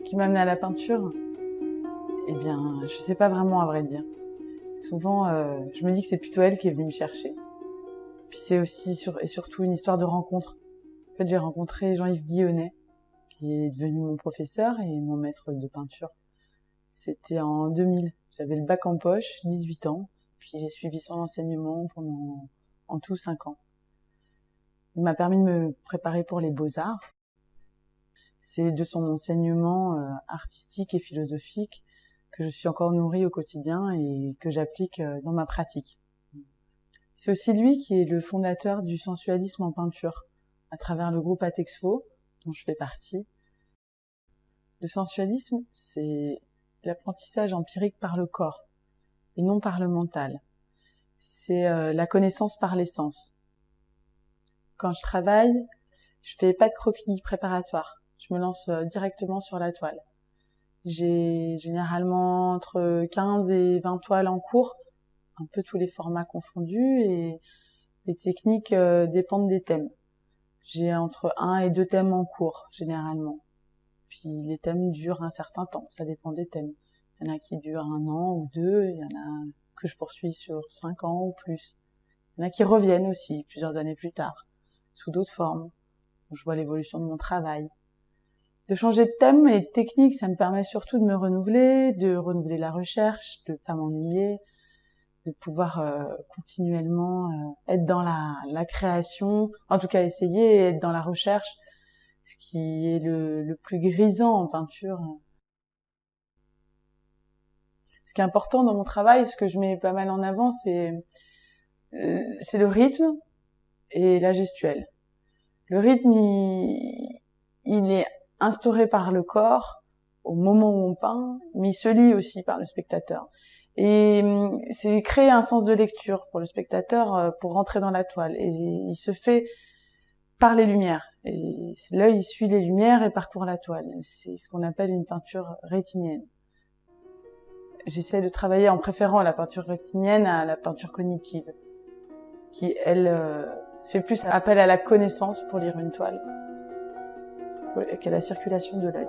qui m'a amenée à la peinture, eh bien, je sais pas vraiment à vrai dire. Souvent, je me dis que c'est plutôt elle qui est venue me chercher. Puis c'est aussi et surtout une histoire de rencontre. En fait, j'ai rencontré Jean-Yves Guillonnet, qui est devenu mon professeur et mon maître de peinture. C'était en 2000. J'avais le bac en poche, 18 ans, puis j'ai suivi son enseignement pendant en tout 5 ans. Il m'a permis de me préparer pour les beaux-arts. C'est de son enseignement artistique et philosophique que je suis encore nourrie au quotidien et que j'applique dans ma pratique. C'est aussi lui qui est le fondateur du sensualisme en peinture, à travers le groupe Atexfo, dont je fais partie. Le sensualisme, c'est l'apprentissage empirique par le corps, et non par le mental. C'est la connaissance par les sens. Quand je travaille, je fais pas de croquis préparatoires. Je me lance directement sur la toile. J'ai généralement entre 15 et 20 toiles en cours, un peu tous les formats confondus, et les techniques dépendent des thèmes. J'ai entre 1 et 2 thèmes en cours, généralement. Puis les thèmes durent un certain temps, ça dépend des thèmes. Il y en a qui durent 1 an ou 2, il y en a que je poursuis sur 5 ans ou plus. Il y en a qui reviennent aussi, plusieurs années plus tard, sous d'autres formes. Je vois l'évolution de mon travail. De changer de thème et de technique, ça me permet surtout de me renouveler, de renouveler la recherche, de pas m'ennuyer, de pouvoir continuellement être dans la création, en tout cas essayer et être dans la recherche, ce qui est le plus grisant en peinture. Ce qui est important dans mon travail, ce que je mets pas mal en avant, c'est le rythme et la gestuelle. Le rythme, il est instauré par le corps au moment où on peint, mais il se lit aussi par le spectateur. Et c'est créer un sens de lecture pour le spectateur pour rentrer dans la toile. Et il se fait par les lumières. Et l'œil suit les lumières et parcourt la toile. C'est ce qu'on appelle une peinture rétinienne. J'essaie de travailler en préférant la peinture rétinienne à la peinture cognitive, qui, elle, fait plus appel à la connaissance pour lire une toile qu'à la circulation de l'œil.